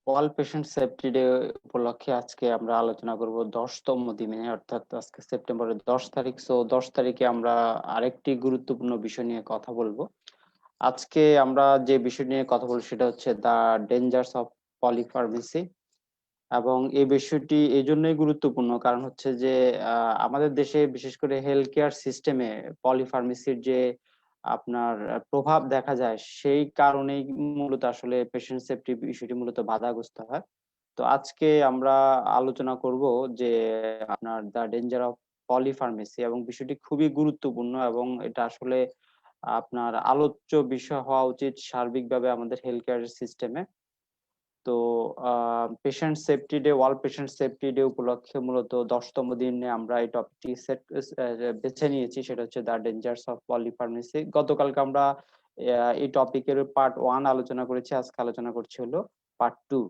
World patient safety day উপলক্ষে আজকে আমরা আলোচনা করব 10তম দিনে, অর্থাৎ আজকে সেপ্টেম্বরের 10 তারিখ। 10 তারিখে আমরা আরেকটি গুরুত্বপূর্ণ বিষয় নিয়ে কথা বলবো। আজকে আমরা যে বিষয় নিয়ে কথা বলবো সেটা হচ্ছে দ্য ডেঞ্জার্স অফ পলিফার্মেসি। এবং এই বিষয়টি এই জন্যই গুরুত্বপূর্ণ কারণ হচ্ছে যে আমাদের দেশে বিশেষ করে হেলথ কেয়ার সিস্টেমে পলিফার্মেসির যে আপনার প্রভাব দেখা যায়, সেই কারণেই মূলত আসলে পেশেন্ট সেফটি বিষয়টি মূলত বাধাগ্রস্ত হয়। তো আজকে আমরা আলোচনা করব যে আপনার দ্য ডেঞ্জার অফ পলিফার্মেসি, এবং বিষয়টি খুবই গুরুত্বপূর্ণ এবং এটা আসলে আপনার আলোচ্য বিষয় হওয়া উচিত সার্বিকভাবে আমাদের হেলথ কেয়ার সিস্টেমে। তো patient safety day, world patient safety day উপলক্ষে মূলত 10তম দিনে আমরা এই টপিকটি বেছে নিয়েছি, সেটা হচ্ছে দ্য ডেঞ্জার্স অফ পলিফার্মেসি। গতকালকে আমরা এই টপিকের পার্ট 1 আলোচনা করেছি, আজকে আলোচনা করছি হলো পার্ট 2।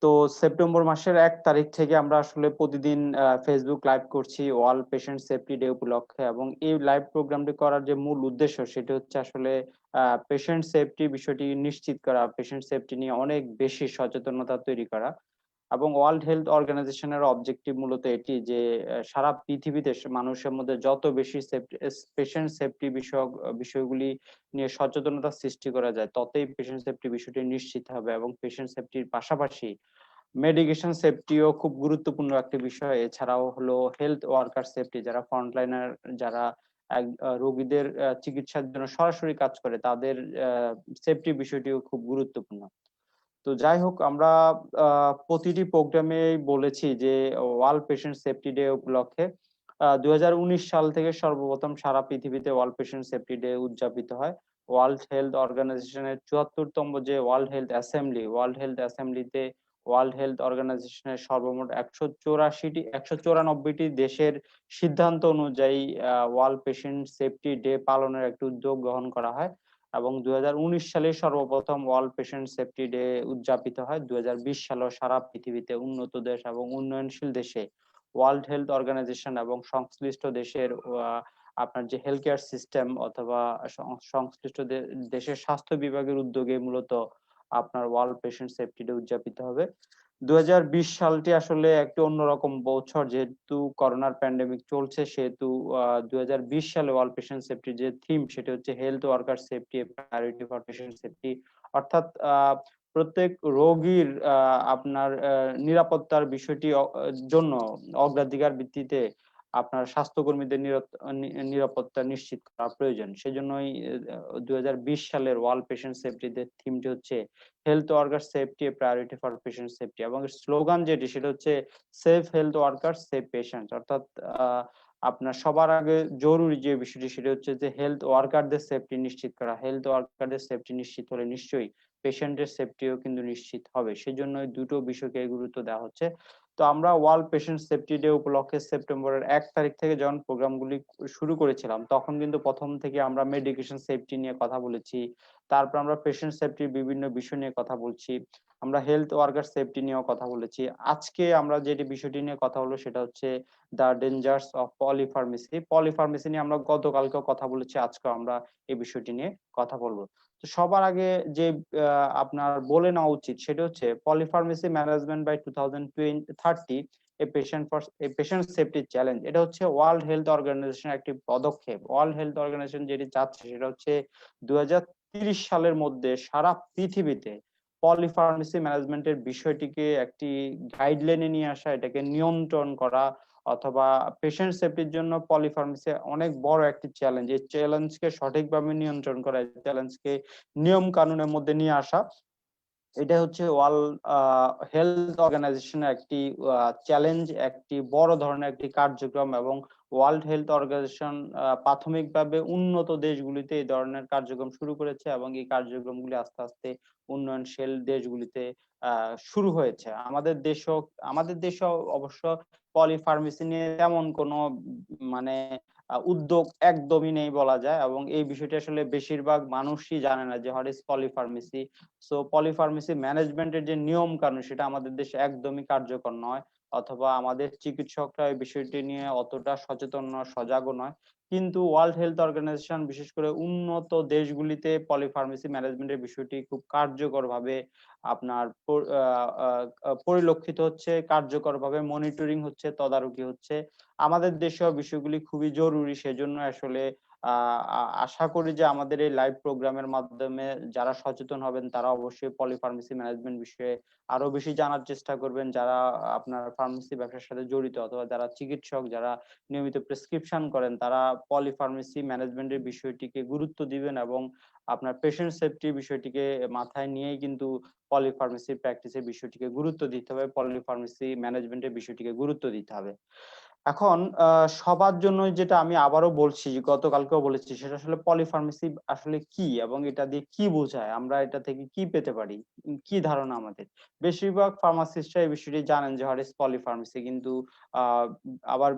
তো সেপ্টেম্বর মাসের 1 তারিখ থেকে আমরা আসলে প্রতিদিন ফেসবুক লাইভ করছি ওয়ার্ল্ড পেশেন্ট সেফটি ডে উপলক্ষে, এবং এই লাইভ প্রোগ্রামটি করার যে মূল উদ্দেশ্য সেটি হচ্ছে আসলে পেশেন্ট সেফটি বিষয়টি নিশ্চিত করা, পেশেন্ট সেফটি নিয়ে অনেক বেশি সচেতনতা তৈরি করা। এবং ওয়ার্ল্ড হেলথ অর্গানাইজেশনের অবজেক্টিভ মূলত এটি যে সারা পৃথিবীতে মানুষের মধ্যে যত বেশি পেশেন্ট সেফটি বিষয়ক বিষয়গুলি নিয়ে সচেতনতা সৃষ্টি করা যায়, ততই পেশেন্ট সেফটি বিষয়টি নিশ্চিত হবে। এবং পেশেন্ট সেফটির পাশাপাশি মেডিকেশন সেফটিও খুব গুরুত্বপূর্ণ একটি বিষয়। এছাড়াও হলো হেলথ ওয়ার্কার সেফটি, যারা ফ্রন্টলাইনার, যারা রোগীদের চিকিৎসার জন্য সরাসরি কাজ করে, তাদের সেফটি বিষয়টিও খুব গুরুত্বপূর্ণ। তো যাই হোক, আমরা প্রতিটি প্রোগ্রামে বলেছি যে ওয়ার্ল্ড পেশেন্ট সেফটি ডে উপলক্ষে 2019 সাল থেকে সর্বপ্রথম সারা পৃথিবীতে ওয়ার্ল্ড পেশেন্ট সেফটি ডে উদযাপিত হয়। ওয়ার্ল্ড হেলথ অর্গানাইজেশনের 74তম যে ওয়ার্ল্ড হেলথ অ্যাসেম্বলিতে ওয়ার্ল্ড হেলথ অর্গানাইজেশনের সর্বমোট 194টি দেশের সিদ্ধান্ত অনুযায়ী ওয়ার্ল্ড পেশেন্ট সেফটি ডে পালনের একটি উদ্যোগ গ্রহণ করা হয়। এবং 2019 সালে সর্বপ্রথম ওয়ার্ল্ড পেশেন্ট সেফটি ডে উদযাপিত হয়। 2020 সালেও সারা পৃথিবীতে উন্নত দেশ এবং উন্নয়নশীল দেশে ওয়ার্ল্ড হেলথ অর্গানাইজেশন এবং সংশ্লিষ্ট দেশের আপনার যে হেলথ কেয়ার সিস্টেম অথবা সংশ্লিষ্ট দেশের স্বাস্থ্য বিভাগের উদ্যোগে মূলত আপনার ওয়ার্ল্ড পেশেন্ট সেফটি ডে উদযাপিত হবে। 2020 সালটি আসলে একটি অন্যরকম বছর, যেহেতু করোনার প্যান্ডেমিক চলছে, সেহেতু 2020 সালে ওয়ার্ল্ড পেশেন্ট সেফটি যে থিম সেটি হচ্ছে health worker safety, priority for patient safety. অর্থাৎ প্রত্যেক রোগীর আপনার নিরাপত্তার বিষয়টি জন্য অগ্রাধিকার ভিত্তিতে আপনার স্বাস্থ্যকর্মীদের নিরাপত্তা নিশ্চিত করা প্রয়োজন। সেজন্যই 2020 সালের ওয়ার্ল্ড পেশেন্ট সেফটি তে থিমটি হচ্ছে health worker safety, priority for patient safety, এবং স্লোগান যেটি সেটা হচ্ছে safe health worker safe patient. অর্থাৎ আপনার সবার আগে জরুরি যে বিষয়টি সেটা হচ্ছে যে হেলথ ওয়ার্কারদের সেফটি নিশ্চিত করা। হেলথ ওয়ার্কারদের সেফটি নিশ্চিত হলে নিশ্চয়ই পেশেন্টের সেফটিও কিন্তু নিশ্চিত হবে। সেজন্য এই দুটো বিষয়কে গুরুত্ব দেওয়া হচ্ছে। তো আমরা ওয়ার্ল্ড পেশেন্ট সেফটি ডে উপলক্ষে সেপ্টেম্বরের 1 তারিখ থেকে যখন প্রোগ্রামগুলি শুরু করেছিলাম, তখন কিন্তু প্রথম থেকে আমরা মেডিকেশন সেফটি নিয়ে কথা বলেছি। তারপর আমরা পেশেন্ট সেফটির বিভিন্ন বিষয় নিয়ে কথা বলছি। আমরা হেলথ ওয়ার্কার সেফটি নিয়েও কথা বলেছি। আজকে আমরা যে বিষয়টি নিয়ে কথা বলবো সেটা হচ্ছে দ্য ডেঞ্জার্স অফ পলিফার্মেসি। পলিফার্মেসি নিয়ে আমরা গতকালকেও কথা বলেছি, আজকেও আমরা এই বিষয়টি নিয়ে কথা বলবো। তো সবার আগে যে আপনার বলে নেওয়া উচিত সেটা হচ্ছে পলিফার্মেসি ম্যানেজমেন্ট বাই 2030 এ পেশেন্ট সেফটি চ্যালেঞ্জ। এটা হচ্ছে ওয়ার্ল্ড হেলথ অর্গানাইজেশনের একটি পদক্ষেপ। ওয়ার্ল্ড হেলথ অর্গানাইজেশন যেটি চাচ্ছে সেটা হচ্ছে 2030 সালের মধ্যে সারা পৃথিবীতে পলিফার্মেসি ম্যানেজমেন্টের বিষয়টিকে একটি গাইডলাইনে নিয়ে আসা, এটাকে নিয়ন্ত্রণ করা, অথবা পেশেন্ট সেফটির জন্য পলিফার্মেসি অনেক বড় একটি চ্যালেঞ্জ। এই চ্যালেঞ্জকে সঠিকভাবে নিয়ন্ত্রণ করা, এই চ্যালেঞ্জকে নিয়ম কানুনের মধ্যে নিয়ে আসা, এটা হচ্ছে ওয়ার্ল্ড হেলথ অর্গানাইজেশনের একটি চ্যালেঞ্জ, একটি বড় ধরনের একটি কার্যক্রম। এবং ওয়ার্ল্ড হেলথ অর্গানাইজেশন প্রাথমিকভাবে উন্নত দেশগুলিতে এই ধরনের কার্যক্রম শুরু করেছে, এবং এই কার্যক্রমগুলি আস্তে আস্তে উন্নয়নশীল দেশগুলিতে শুরু হয়েছে। আমাদের দেশও অবশ্য পলিফার্মেসি নিয়ে তেমন কোনো মানে উদ্যোগ একদমই নেই বলা যায়, এবং এই বিষয়টি আসলে বেশিরভাগ মানুষই জানে না যে হোয়াট ইজ পলিফার্মেসি। সো পলিফার্মেসি ম্যানেজমেন্টের যে নিয়ম কানুন সেটা আমাদের দেশে একদমই কার্যকর নয়। অথবা আমাদের চিকিৎসকরা এই বিষয়টি নিয়ে অতটা সচেতন নয়, সজাগও নয়। কিন্তু ওয়ার্ল্ড হেলথ অর্গানাইজেশন বিশেষ করে উন্নত দেশগুলিতে পলিফার্মেসি ম্যানেজমেন্টের বিষয়টি খুব কার্যকরভাবে আপনার পরিলক্ষিত হচ্ছে, কার্যকরভাবে মনিটরিং হচ্ছে, তদারকি হচ্ছে। আমাদের দেশেও বিষয়গুলি খুবই জরুরি। সেজন্য আসলে আশা করি যে আমাদের এই লাইভ প্রোগ্রামের মাধ্যমে যারা সচেতন হবেন তারা অবশ্যই পলিফার্মেসি ম্যানেজমেন্ট বিষয়ে আরো বেশি জানার চেষ্টা করবেন। যারা আপনার ফার্মেসি ব্যবসার সাথে জড়িত অথবা যারা চিকিৎসক, যারা নিয়মিত প্রেসক্রিপশন করেন, তারা পলিফার্মেসি ম্যানেজমেন্টের বিষয়টিকে গুরুত্ব দিবেন এবং আপনার পেশেন্ট সেফটি বিষয়টিকে মাথায় নিয়েই কিন্তু পলিফার্মেসি প্র্যাকটিসের বিষয়টিকে গুরুত্ব দিতে হবে, পলিফার্মেসি ম্যানেজমেন্টের বিষয়টিকে গুরুত্ব দিতে হবে। এখন সবার জন্য যেটা আমি আবারও বলছি, গতকালকেও বলেছি, সেটা আসলে পলিফার্মেসি আসলে কি এবং এটা দিয়ে কি বোঝায়? আমরা এটা থেকে কি পেতে পারি? কি ধারণা আমাদের? বেশিরভাগ ফার্মাসিস্টরা এই বিষয়টি জানেন যে হোয়াট ইজ পলিফার্মেসি, কিন্তু আ আবার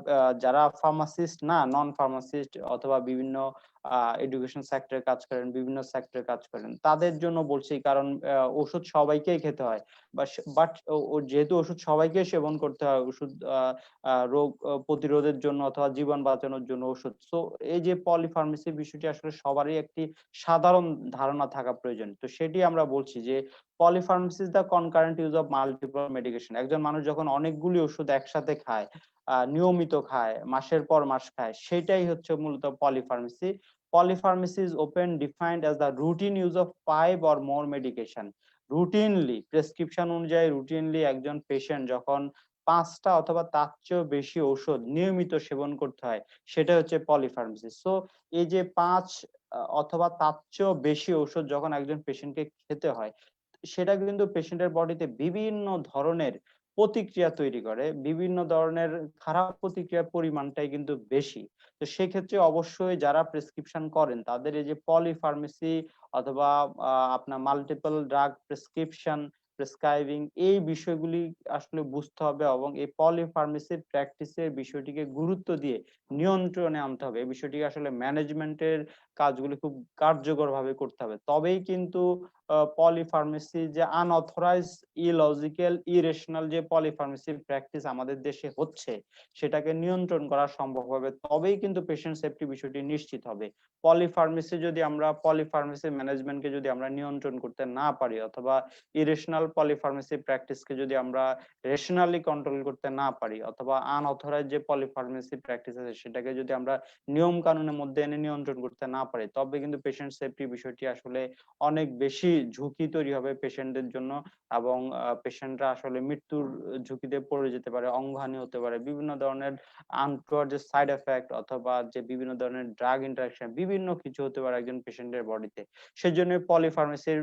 যারা ফার্মাসিস্ট না, নন ফার্মাসিস্ট অথবা বিভিন্ন এডুকেশন সেক্টরে কাজ করেন, বিভিন্ন সেক্টরে কাজ করেন, তাদের জন্য বলছি। কারণ ওষুধ সবাইকেই খেতে হয়। বাট যেহেতু ওষুধ সবাইকে সেবন করতে হয়, ওষুধ রোগ প্রতিরোধের জন্য অথবা জীবন বাঁচানোর জন্য ওষুধ। সো এই যে পলিফার্মেসি বিষয়টি আসলে সবারই একটি সাধারণ ধারণা থাকা প্রয়োজন। তো সেটি আমরা বলছি যে polypharmacy is the concurrent use of multiple medication. একজন মানুষ যখন অনেকগুলি ওষুধ একসাথে খায়, নিয়মিত খায়, মাসের পর মাস খায়, সেটাই হচ্ছে মূলত পলিফার্মেসি। Polypharmacy is often defined as the routine use of 5 or more medication. Routinely prescription অনুযায়ী রুটিনলি একজন পেশেন্ট যখন ৫টা অথবা তার চেয়েও বেশি ঔষধ নিয়মিত সেবন করতে হয়, সেটা হচ্ছে পলিফার্মেসি। সো এই যে ৫ অথবা তার চেয়েও বেশি ঔষধ যখন একজন পেশেন্টকে খেতে হয়, সেটা কিন্তু পেশেন্টের বডিতে বিভিন্ন ধরনের প্রতিক্রিয়া তৈরি করে। বিভিন্ন ধরনের খারাপ প্রতিক্রিয়ার পরিমাণটাই কিন্তু বেশি। তো সেক্ষেত্রে অবশ্যই যারা প্রেসক্রিপশন করেন তাদের এই যে পলিফার্মেসি অথবা আপনার মাল্টিপল ড্রাগ প্রেসক্রাইবিং, এই বিষয়গুলি আসলে বুঝতে হবে এবং এই পলিফার্মেসির প্র্যাকটিসের বিষয়টিকে গুরুত্ব দিয়ে নিয়ন্ত্রণে আনতে হবে। এই বিষয়টিকে আসলে ম্যানেজমেন্টের কাজগুলি খুব কার্যকরভাবে করতে হবে। তবেই কিন্তু পলিফার্মেসি যে আনঅথরাইজড, ইলজিক্যাল, ইরেশনাল যে পলিফার্মেসি প্র্যাকটিস আমাদের দেশে হচ্ছে, সেটাকে নিয়ন্ত্রণ করা সম্ভব হবে। তবেই কিন্তু পেশেন্ট সেফটি বিষয়টি নিশ্চিত হবে। পলিফার্মেসি ম্যানেজমেন্টকে যদি আমরা নিয়ন্ত্রণ করতে না পারি অথবা ইরেশনাল পলিফার্মেসি প্র্যাকটিসকে যদি আমরা রেশনালি কন্ট্রোল করতে না পারি অথবা আনঅথরাইজড যে পলিফার্মেসি প্র্যাকটিস আছে সেটাকে যদি আমরা নিয়ম কানুনের মধ্যে এনে নিয়ন্ত্রণ করতে না পারি, তবে কিন্তু পেশেন্ট সেফটি বিষয়টি আসলে অনেক বেশি ঝুঁকি তৈরি হবে পেশেন্টদের জন্য এবং পেশেন্টরা আসলে মৃত্যুর ঝুঁকিতে পড়ে যেতে পারে, অঙ্গহানি হতে পারে, বিভিন্ন ধরনের আনটোয়ার্ড যে সাইড এফেক্ট অথবা যে বিভিন্ন ধরনের ড্রাগ ইন্টারেকশন, বিভিন্ন কিছু হতে পারে একজন পেশেন্টের বডিতে। সেজন্য পলিফার্মেসির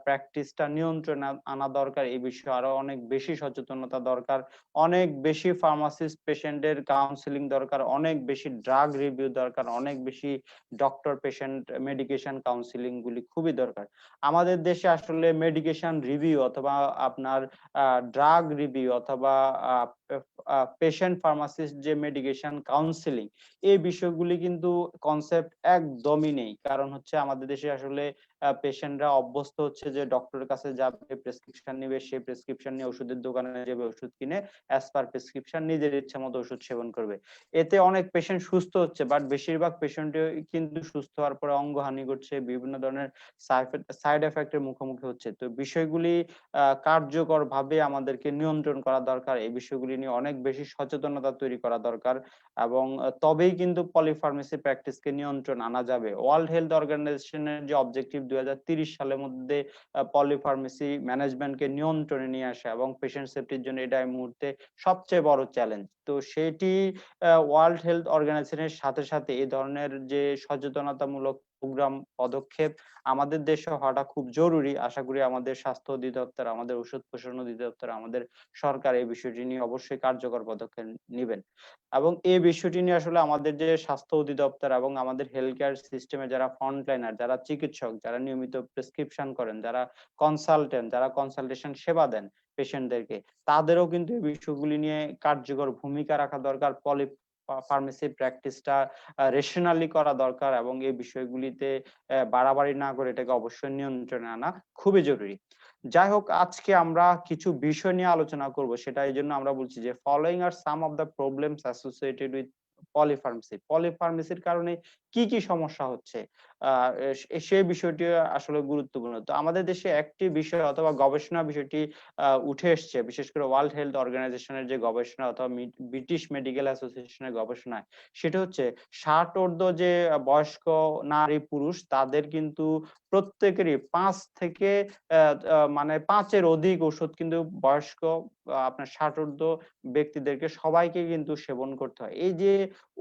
প্র্যাকটিসটা নিয়ন্ত্রণে আনা দরকার। এই বিষয়ে আরো অনেক বেশি সচেতনতা দরকার, অনেক বেশি ফার্মাসিস্ট পেশেন্টের কাউন্সিলিং দরকার, অনেক বেশি ড্রাগ রিভিউ দরকার, অনেক বেশি ডক্টর পেশেন্ট মেডিকেশন কাউন্সিলিং গুলি খুবই দরকার। আমাদের দেশে আসলে মেডিকেশন রিভিউ অথবা আপনার ড্রাগ রিভিউ অথবা পেশেন্ট ফার্মাসিস্ট যে মেডিকেশন কাউন্সিলিং, এই বিষয়গুলি কিন্তু কনসেপ্ট একদমই নেই। কারণ হচ্ছে আমাদের দেশে আসলে পেশেন্টরা অভ্যস্ত হচ্ছে যে ডক্টরের কাছে যাবে, প্রেসক্রিপশন নিবে, সেই প্রেসক্রিপশন নিয়ে ওষুধের দোকানে যাবে, ওষুধ কিনে অ্যাজ পার প্রেসক্রিপশন নিজের ইচ্ছা মতো ওষুধ সেবন করবে। এতে অনেক পেশেন্ট সুস্থ হচ্ছে, বাট বেশিরভাগ পেশেন্ট কিন্তু সুস্থ হওয়ার পরে অঙ্গহানি ঘটছে, বিভিন্ন ধরনের সাইড এফেক্টের মুখোমুখি হচ্ছে। তো বিষয়গুলি কার্যকরভাবে আমাদেরকে নিয়ন্ত্রণ করা দরকার। এই বিষয়গুলি নিয়ে অনেক বেশি সচেতনতা তৈরি করা দরকার এবং তবেই কিন্তু পলিফার্মেসি প্র্যাকটিসকে নিয়ন্ত্রণ আনা যাবে। ওয়ার্ল্ড হেলথ অর্গানাইজেশনের যে অবজেক্টিভ ২০৩০ সালের মধ্যে পলিফার্মেসি ম্যানেজমেন্টকে নিয়ন্ত্রণে নিয়ে আসা এবং পেশেন্ট সেফটির জন্য এটা এই মুহূর্তে সবচেয়ে বড় চ্যালেঞ্জ। তো সেটি ওয়ার্ল্ড হেলথ অর্গানাইজেশনের সাথে সাথে এই ধরনের যে সচেতনতামূলক প্রোগ্রাম, পদক্ষেপ আমাদের দেশে হওয়াটা খুব জরুরি। আশা করি আমাদের স্বাস্থ্য অধিদপ্তর, আমাদের ঔষধ প্রশাসন অধিদপ্তর, আমাদের সরকার এই বিষয়টি নিয়ে অবশ্যই কার্যকর পদক্ষেপ নিবেন এবং এই বিষয়টি নিয়ে আসলে আমাদের যে স্বাস্থ্য অধিদপ্তর এবং আমাদের হেলথ কেয়ার সিস্টেমে যারা ফ্রন্টলাইনার, যারা চিকিৎসক, যারা নিয়মিত প্রেসক্রিপশন করেন, যারা কনসালটেন্ট, যারা কনসালটেশন সেবা দেন পেশেন্টদেরকে, তাদেরও কিন্তু এই বিষয়গুলি নিয়ে কার্যকর ভূমিকা রাখা দরকার। ফার্মেসি প্র্যাকটিসটা রেশনালি করা দরকার এবং এই বিষয়গুলিতে বাড়াবাড়ি না করে এটাকে অবশ্যই নিয়ন্ত্রণে আনা খুবই জরুরি। যাই হোক, আজকে আমরা কিছু বিষয় নিয়ে আলোচনা করব, সেটা এই জন্য আমরা বলছি যে following are some of the problems associated with polypharmacy. পলিফার্মেসির কারণে কি কি সমস্যা হচ্ছে, সেই বিষয়টি আসলে গুরুত্বপূর্ণ। তো আমাদের দেশে একটি বিষয় অথবা গবেষণা বিষয়টি উঠে এসছে, বিশেষ করে ওয়ার্ল্ড হেলথ অর্গানাইজেশনের যে গবেষণা অথবা ব্রিটিশ মেডিকেল অ্যাসোসিয়েশনের গবেষণা, সেটা হচ্ছে 60 ঊর্ধ্ব যে বয়স্ক নারী পুরুষ তাদের কিন্তু প্রত্যেকেরই 5 থেকে মানে 5 এর অধিক ওষুধ কিন্তু বয়স্ক আপনার 60 ঊর্ধ্ব ব্যক্তিদেরকে সবাইকে কিন্তু সেবন করতে হয়। এই যে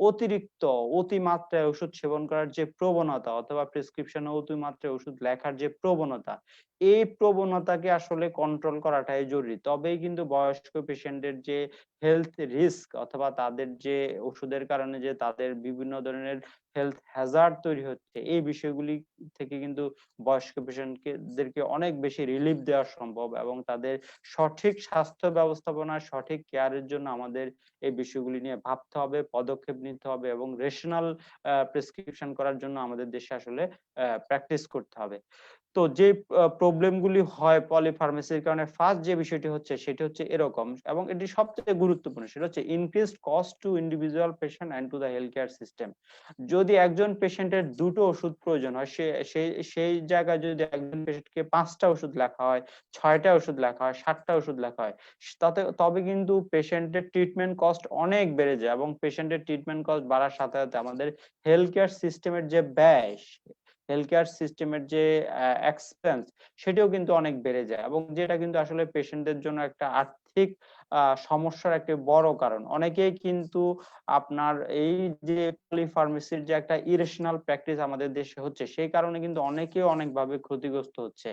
অতিরিক্ত অতিমাত্রায় ওষুধ সেবন করার যে প্রবণতা অথবা প্রেসক্রিপশনে অতিমাত্রায় ওষুধ লেখার যে প্রবণতা, এই প্রবণতাকে আসলে কন্ট্রোল করাটাই জরুরি। তবেই কিন্তু বয়স্ক পেশেন্টের যে হেলথ রিস্ক অথবা তাদের যে ওষুধের কারণে যে তাদের বিভিন্ন ধরনের হেলথ হ্যাজার্ড তৈরি হচ্ছে, এই বিষয়গুলি থেকে কিন্তু বয়স্ক দেরকে অনেক বেশি রিলিফ দেওয়া সম্ভব এবং তাদের সঠিক স্বাস্থ্য ব্যবস্থাপনা, সঠিক কেয়ারের জন্য আমাদের এই বিষয়গুলি নিয়ে ভাবতে হবে, পদক্ষেপ নিতে হবে এবং রেশনাল প্রেসক্রিপশন করার জন্য আমাদের দেশে আসলে প্র্যাকটিস করতে হবে। তো যে প্রবলেম গুলি হয় পলিফার্মেসির কারণে, ফার্স্ট যে বিষয়টি হচ্ছে সেটি হচ্ছে এরকম, এবং এটি সবথেকে গুরুত্বপূর্ণ, সেটা হচ্ছে increased cost to individual patient and to the health care system. যদি একজন পেশেন্টের দুটো ওষুধ প্রয়োজন হয়, সেই জায়গায় যদি একজন পেশেন্টকে 5টা ওষুধ লেখা হয়, 6টা ওষুধ লেখা হয়, 7টা ওষুধ লেখা হয়, তবে কিন্তু পেশেন্টের ট্রিটমেন্ট কস্ট অনেক বেড়ে যায় এবং পেশেন্টের ট্রিটমেন্ট কস্ট বাড়ার সাথে সাথে আমাদের হেলথ কেয়ার সিস্টেমের যে ব্যয়, হেলথ কেয়ার সিস্টেমের যে এক্সপেন্স, সেটাও কিন্তু অনেক বেড়ে যায় এবং যেটা কিন্তু আসলে পেশেন্টদের জন্য একটা আর্থিক সমস্যার একটি বড় কারণ। অনেকেই কিন্তু আপনার এই যে পলিফার্মেসির যে একটা ইরেশনাল প্র্যাকটিস আমাদের দেশে হচ্ছে, সেই কারণে কিন্তু অনেকেই অনেকভাবে ক্ষতিগ্রস্ত হচ্ছে।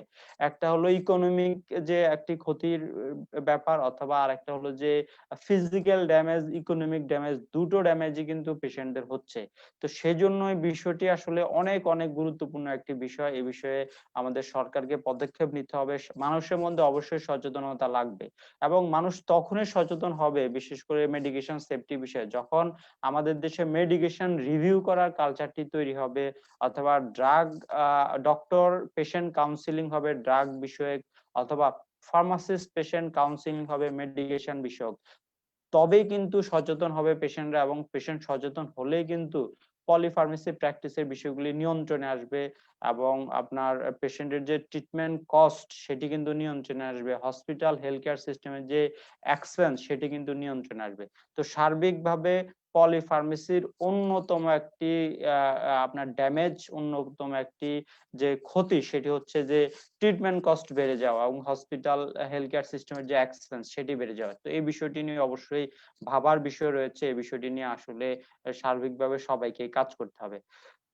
একটা হলো ইকোনমিক যে একটি ক্ষতির ব্যাপার, অথবা আরেকটা হলো যে ফিজিক্যাল ড্যামেজ, ইকোনমিক ড্যামেজ, দুটো ড্যামেজই কিন্তু পেশেন্টদের হচ্ছে। তো সেজন্যই বিষয়টি আসলে অনেক অনেক গুরুত্বপূর্ণ একটি বিষয়। এই বিষয়ে আমাদের সরকারকে পদক্ষেপ নিতে হবে। মানুষের মধ্যে অবশ্যই সচেতনতা লাগবে এবং মানুষ তখনই সচেতন হবে, বিশেষ করে মেডিকেশন সেফটি বিষয়ে, যখন আমাদের দেশে মেডিকেশন রিভিউ করার কালচারটি তৈরি হবে, অথবা ড্রাগ ডক্টর পেশেন্ট কাউন্সিলিং হবে ড্রাগ বিষয়ক, অথবা ফার্মাসিস্ট পেশেন্ট কাউন্সিলিং হবে মেডিকেশন বিষয়ক। তবেই কিন্তু সচেতন হবে পেশেন্টরা এবং পেশেন্ট সচেতন হলেই কিন্তু পলিফার্মেসি প্র্যাকটিসের বিষয়গুলি নিয়ন্ত্রণে আসবে এবং আপনার পেশেন্টের যে ট্রিটমেন্ট কস্ট সেটি কিন্তু নিয়ন্ত্রণে আসবে, হসপিটাল হেলথ কেয়ার সিস্টেমের যে এক্সপেন্স সেটি কিন্তু নিয়ন্ত্রণে আসবে। তো সার্বিকভাবে পলিফার্মেসির অন্যতম একটি আপনার ড্যামেজ, অন্যতম একটি যে ক্ষতি, সেটি হচ্ছে যে ট্রিটমেন্ট কস্ট বেড়ে যাওয়া এবং হসপিটাল হেলথ কেয়ার সিস্টেমের যে এক্সপেন্স সেটি বেড়ে যাওয়া। তো এই বিষয়টি নিয়ে অবশ্যই ভাবার বিষয় রয়েছে। এই বিষয়টি নিয়ে আসলে সার্বিকভাবে সবাইকে কাজ করতে হবে।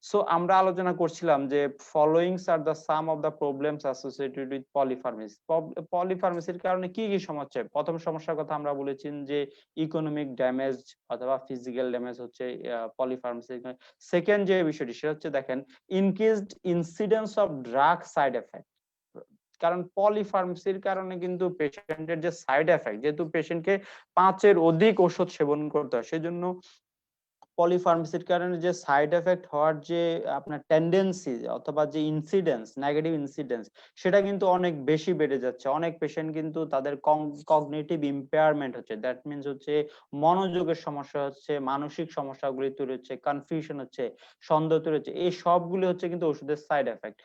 সো আমরা আলোচনা করছিলাম যে followings are the some of the problems associated with polypharmacy. পলিফার্মেসির কারণে কি কি সমস্যা? প্রথম সমস্যার কথা আমরা বলেছি যে ইকোনমিক ড্যামেজ অথবা ফিজিক্যাল ড্যামেজ হচ্ছে পলিফার্মেসির। সেকেন্ড যে বিষয়টি সেটা হচ্ছে দেখেন, increased incidence of drug side effect. কারণ পলিফার্মেসির কারণে কিন্তু পেশেন্টের যে সাইড এফেক্ট, যেহেতু পেশেন্টকে 5 এর অধিক ওষুধ সেবন করতে হয়, সেজন্য পলিফার্মেসির কারণে যে সাইড এফেক্ট হওয়ার যে আপনার টেন্ডেন্সি অথবা যে ইনসিডেন্স, নেগেটিভ ইনসিডেন্স, সেটা কিন্তু অনেক বেশি বেড়ে যাচ্ছে। অনেক পেশেন্ট কিন্তু তাদের কগনিটিভ ইম্পেয়ারমেন্ট হচ্ছে, দ্যাট মিনস হচ্ছে মনোযোগের সমস্যা হচ্ছে, মানসিক সমস্যাগুলি তৈরি হচ্ছে, কনফিউশন হচ্ছে, সন্দেহ তৈরি হচ্ছে, এই সবগুলি হচ্ছে কিন্তু ওষুধের সাইড এফেক্ট।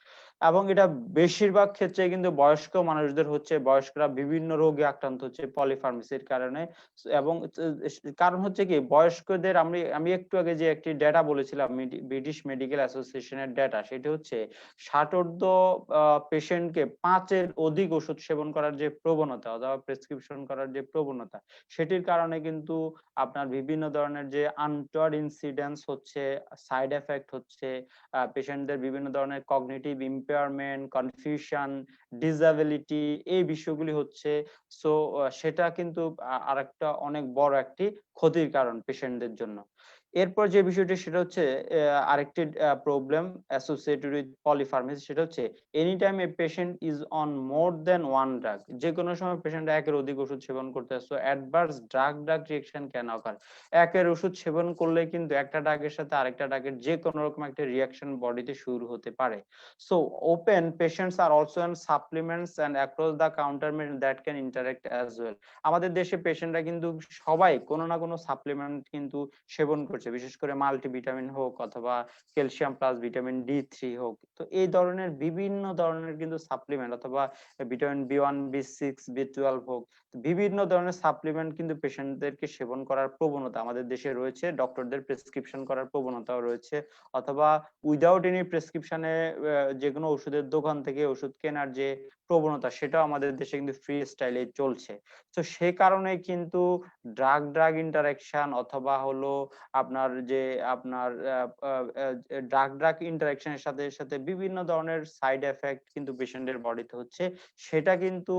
এবং এটা বেশিরভাগ ক্ষেত্রে কিন্তু বয়স্ক মানুষদের হচ্ছে, বয়স্করা বিভিন্ন রোগে আক্রান্ত হচ্ছে পলিফার্মেসির কারণে। এবং কারণ হচ্ছে কি, বয়স্কদের আমি একটু আগে যে একটি ডেটা বলেছিলাম, ব্রিটিশ মেডিকেল অ্যাসোসিয়েশনের ডেটা, সেটি হচ্ছে 60 ঊর্ধ্ব পেশেন্টকে 5 এর অধিক ওষুধ সেবন করার যে প্রবণতা অথবা প্রেসক্রিপশন করার যে প্রবণতা, সেটির কারণে কিন্তু আপনার বিভিন্ন ধরনের যে আনটোয়ার্ড ইনসিডেন্স হচ্ছে, সাইড এফেক্ট হচ্ছে, পেশেন্টদের বিভিন্ন ধরনের কগনিটিভ ইম্পেয়ারমেন্ট, কনফিউশন, ডিসএবিলিটি, এই বিষয়গুলি হচ্ছে। সো সেটা কিন্তু আরেকটা অনেক বড় একটি ক্ষতির কারণ পেশেন্টদের জন্য। এরপর যে বিষয়টি সেটা হচ্ছে আরেকটি প্রবলেম অ্যাসোসিয়েটেড উইথ পলিফার্মেসি, সেটা হচ্ছে any time a patient is on more than one drug, যে কোনো সময় পেশেন্ট একের অধিক ওষুধ সেবন করতে হয়। So adverse drug drug reaction can occur, একের ওষুধ সেবন করলে কিন্তু একটা ড্রাগের সাথে আরেকটা ড্রাগের যে কোনো রকম একটা রিঅ্যাকশন বডিতে শুরু হতে পারে। So often patients are also on supplements and across the counter that can interact as well. আমাদের দেশে পেশেন্টরা কিন্তু সবাই কোনো না কোনো সাপ্লিমেন্ট কিন্তু সেবন করছে, বিশেষ করে মাল্টিভিটামিন হোক অথবা ক্যালসিয়াম প্লাস ভিটামিন ডি3 হোক। তো এই ধরনের বিভিন্ন ধরনের কিন্তু সাপ্লিমেন্ট অথবা ভিটামিন বি1 বি6 বি12 হোক, বিভিন্ন ধরনের সাপ্লিমেন্ট কিন্তু পেশেন্টদেরকে সেবন করার প্রবণতা আমাদের দেশে রয়েছে, ডক্টরদের প্রেসক্রিপশন করার প্রবণতাও রয়েছে, অথবা উইদাউট এনি প্রেসক্রিপশনে যে কোনো ওষুধের দোকান থেকে ওষুধ কেনার যে প্রবণতা সেটাও আমাদের দেশে কিন্তু ফ্রি স্টাইলে চলছে। তো সে কারণে কিন্তু ড্রাগ ড্রাগ ইন্টারাকশন অথবা হলো আপনার যে আপনার ড্রাগ ড্রাগ ইন্টারাকশনের সাথে সাথে বিভিন্ন ধরনের সাইড এফেক্ট কিন্তু পেশেন্টের বডিতে হচ্ছে, সেটা কিন্তু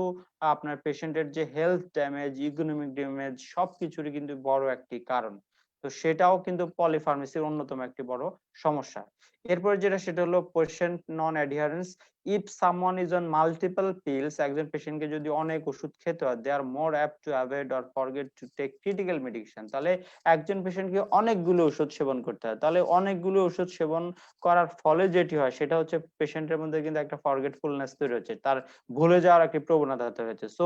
আপনার পেশেন্টের যে হেলথ ড্যামেজ, ইকোনমিক ড্যামেজ সবকিছুরই কিন্তু বড় একটি কারণ। তো সেটাও কিন্তু পলিফার্মেসির অন্যতম একটি বড় সমস্যা। এরপর যেটা সেটা হলো patient non adherence. If someone is on multiple pills, একজন পেশেন্টকে যদি অনেক ওষুধ খেতে হয়, they are more apt to avoid or forget to take critical medication. তাহলে একজন পেশেন্টকে অনেকগুলো ওষুধ সেবন করতে হয়, তাহলে অনেকগুলো ওষুধ সেবন করার ফলে যেটি হয় সেটা হচ্ছে পেশেন্টের মধ্যে কিন্তু একটা ফরগেটফুলনেস তৈরি হচ্ছে, তার ভুলে যাওয়ার একটি প্রবণতা তৈরি হচ্ছে। সো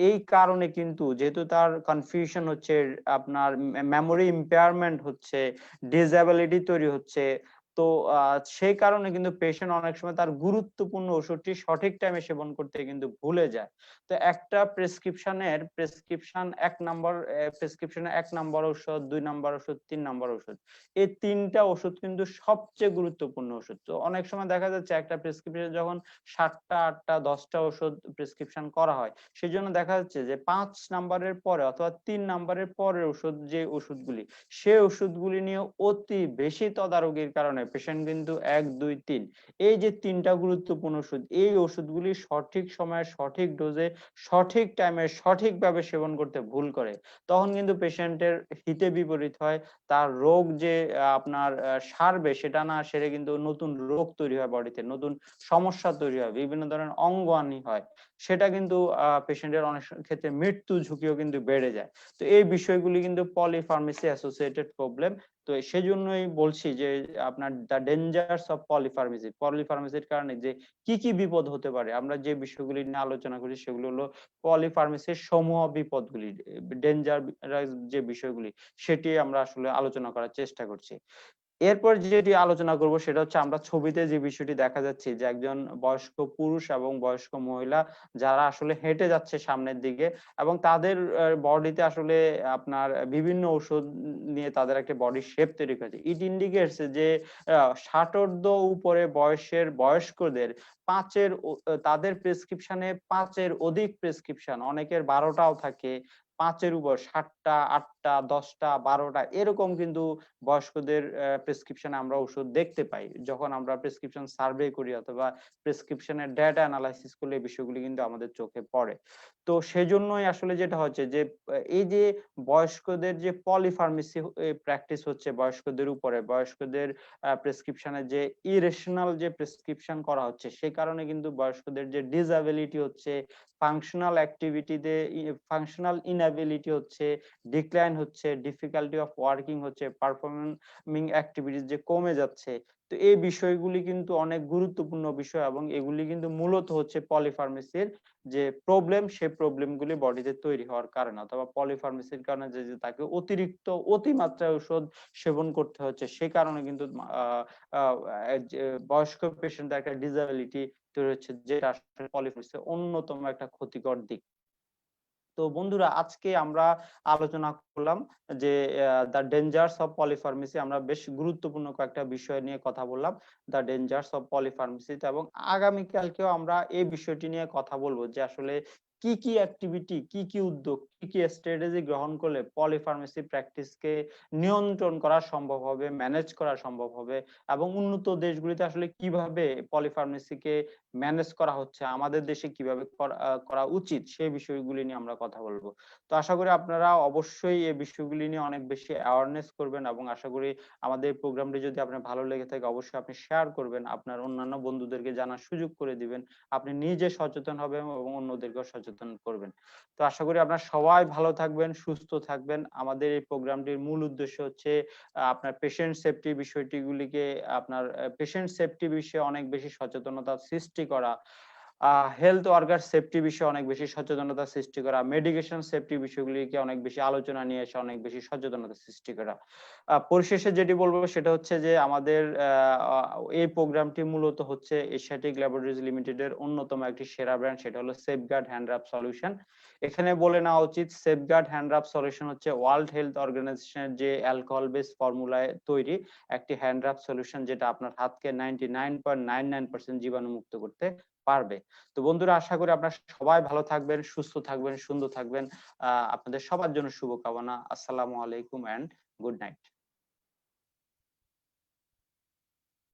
এই কারণে কিন্তু যেহেতু তার কনফিউশন হচ্ছে, আপনার মেমোরি ইম্পেয়ারমেন্ট হচ্ছে, ডিসএবিলিটি তৈরি হচ্ছে, তো সেই কারণে কিন্তু পেশেন্ট অনেক সময় তার গুরুত্বপূর্ণ ওষুধটি সঠিক টাইমে সেবন করতে কিন্তু ভুলে যায়। তো একটা প্রেসক্রিপশন এক নম্বর, প্রেসক্রিপশনে ১ নম্বর ঔষধ, ২ নম্বর ওষুধ, ৩ নম্বর ওষুধ। এই ৩টা ওষুধ কিন্তু সবচেয়ে গুরুত্বপূর্ণ ওষুধ। তো অনেক সময় দেখা যাচ্ছে একটা প্রেসক্রিপশনে যখন ৭টা, ৮টা, ১০টা ওষুধ প্রেসক্রিপশন করা হয়, সেজন্য দেখা যাচ্ছে যে ৫ নাম্বারের পরে অথবা ৩ নাম্বারের পরের ওষুধ যে ওষুধগুলি, সে ওষুধগুলি নিয়ে অতি বেশি তদারকির কারণে পেশেন্ট কিন্তু ১, ২, ৩ এই যে ৩টা গুরুত্বপূর্ণ ওষুধ, এই ওষুধগুলি সঠিক সময়ে সঠিক ডোজে সঠিক টাইমে সঠিকভাবে সেবন করতে ভুল করে। তখন কিন্তু পেশেন্টের হিতে বিপরীত হয়। তার রোগ যে আপনার সারবে সেটা না সেরে কিন্তু নতুন রোগ তৈরি হয় বডিতে, নতুন সমস্যা তৈরি হয়, বিভিন্ন ধরনের অঙ্গহানি হয়। সেটা কিন্তু পেশেন্টের অনেক ক্ষেত্রে মৃত্যু ঝুঁকিও কিন্তু বেড়ে যায়। তো এই বিষয়গুলি কিন্তু পলিফার্মেসি অ্যাসোসিয়েটেড প্রবলেম। তো সেজন্যই বলছি যে আপনার দ্য ডেঞ্জার্স অফ পলিফার্মেসি, পলিফার্মেসির কারণে যে কি কি বিপদ হতে পারে, আমরা যে বিষয়গুলি নিয়ে আলোচনা করি সেগুলো হলো পলিফার্মেসির সমূহ বিপদগুলি, ডেঞ্জার যে বিষয়গুলি সেটি আমরা আসলে আলোচনা করার চেষ্টা করছি। এরপর যেটি আলোচনা করব সেটা হচ্ছে আমরা ছবিতে যে বিষয়টি দেখা যাচ্ছে যে একজন বয়স্ক পুরুষ এবং বয়স্ক মহিলা যারা আসলে হেঁটে যাচ্ছে সামনের দিকে, এবং তাদের বডিতে আসলে আপনার বিভিন্ন ওষুধ নিয়ে তাদের একটা বডি শেপ তৈরি করেছে। ইট ইন্ডিকেটস যে ৬০ উপরে বয়সের বয়স্কদের তাদের প্রেসক্রিপশনে ৫ এর অধিক প্রেসক্রিপশন, অনেকের ১২ টাও থাকে, ৫ এর উপর ৭টা, ৮টা, ১০টা, ১২টা এরকম কিন্তু বয়স্কদের প্রেসক্রিপশনে আমরা ওষুধ দেখতে পাই। যখন আমরা প্রেসক্রিপশন সার্ভে করি অথবা প্রেসক্রিপশনের ডেটা এনালাইসিস করলে এই বিষয়গুলি কিন্তু আমাদের চোখে পড়ে। তো সেজন্যই আসলে যেটা হচ্ছে যে এই যে বয়স্কদের যে পলিফার্মেসি প্র্যাকটিস হচ্ছে বয়স্কদের উপরে, বয়স্কদের প্রেসক্রিপশনে যে ইরেশনাল যে প্রেসক্রিপশন করা হচ্ছে, সে কারণে কিন্তু বয়স্কদের যে ডিসএবিলিটি হচ্ছে, ফাংশনাল অ্যাক্টিভিটিতে ফাংশনাল ইনএবিলিটি হচ্ছে, ডিক্লাইন হচ্ছে, ডিফিকাল্টি অফ ওয়ার্কিং হচ্ছে, পারফর্মিং অ্যাক্টিভিটিস যে কমে যাচ্ছে। তো এই বিষয়গুলি কিন্তু অনেক গুরুত্বপূর্ণ বিষয় এবং এগুলি কিন্তু মূলত হচ্ছে পলিফার্মেসির যে প্রবলেম, সেই প্রবলেমগুলি বডিতে তৈরি হওয়ার কারণে অথবা পলিফার্মেসির কারণে যে তাকে অতিরিক্ত অতিমাত্রায় ঔষধ সেবন করতে হচ্ছে, সে কারণে কিন্তু আহ আহ যে বয়স্ক পেশেন্টদের একটা ডিসএবিলিটি তৈরি হচ্ছে, যেটা আসলে পলিফার্মেসির অন্যতম একটা ক্ষতিকর দিক। তো বন্ধুরা, আজকে আমরা আলোচনা করলাম যে দ্য ডেঞ্জার্স অফ পলিফার্মেসি। আমরা বেশ গুরুত্বপূর্ণ কয়েকটা বিষয় নিয়ে কথা বললাম, দ্য ডেঞ্জার্স অফ পলিফার্মেসি, এবং আগামীকালকেও আমরা এই বিষয়টি নিয়ে কথা বলবো যে আসলে কি কি অ্যাক্টিভিটি, কি কি উদ্যোগ, কি কি স্ট্র্যাটেজি গ্রহণ করলে পলিফার্মেসি প্র্যাকটিসকে নিয়ন্ত্রণ করা সম্ভব হবে, ম্যানেজ করা সম্ভব হবে, এবং উন্নত দেশগুলিতে আসলে কিভাবে পলিফার্মেসিকে ম্যানেজ করা হচ্ছে, আমাদের দেশে কিভাবে করা উচিত, সেই বিষয়গুলি নিয়ে আমরা কথা বলবো। তো আশা করি আপনারা অবশ্যই এই বিষয়গুলি নিয়ে অনেক বেশি অ্যাওয়ারনেস করবেন, এবং আশা করি আমাদের প্রোগ্রামটি যদি আপনার ভালো লেগে থাকে অবশ্যই আপনি শেয়ার করবেন, আপনার অন্যান্য বন্ধুদেরকে জানার সুযোগ করে দিবেন। আপনি নিজে সচেতন হবেন এবং অন্যদেরকেও সচেতন করবেন। তো আশা করি আপনারা সবাই ভালো থাকবেন, সুস্থ থাকবেন। আমাদের এই প্রোগ্রামটির মূল উদ্দেশ্য হচ্ছে আপনার পেশেন্ট সেফটি বিষয়টিগুলিকে, আপনার পেশেন্ট সেফটি বিষয়ে অনেক বেশি সচেতনতা সৃষ্টি করা, হেলথ ওয়ার্কার সেফটি বিষয়ে অনেক বেশি সচেতনতা সৃষ্টি করা, মেডিকেশন সেফটি বিষয়গুলিকে অনেক বেশি আলোচনা নিয়ে এসে অনেক বেশি সচেতনতা সৃষ্টি করা। পরিশেষে যেটি বলবো সেটা হচ্ছে যে আমাদের এই প্রোগ্রামটি মূলত হচ্ছে এশিয়াটিক ল্যাবরেটরিজ লিমিটেডের অন্যতম একটি সেরা ব্র্যান্ড, সেটা হলো সেফগার্ড হ্যান্ড রাব সলিউশন। এখানে বলে নেওয়া উচিত সেফগার্ড হ্যান্ড রাব সলিউশন হচ্ছে ওয়ার্ল্ড হেলথ অর্গানাইজেশনের যে অ্যালকোহল বেস ফর্মুলায় তৈরি একটি হ্যান্ড রাব সলিউশন, যেটা আপনার হাতকে 99.99% জীবাণুমুক্ত করতে পারবে। তো বন্ধুরা, আশা করি আপনারা সবাই ভালো থাকবেন, সুস্থ থাকবেন, সুন্দর থাকবেন। আপনাদের সবার জন্য শুভকামনা। আসসালামু আলাইকুম এন্ড গুড নাইট।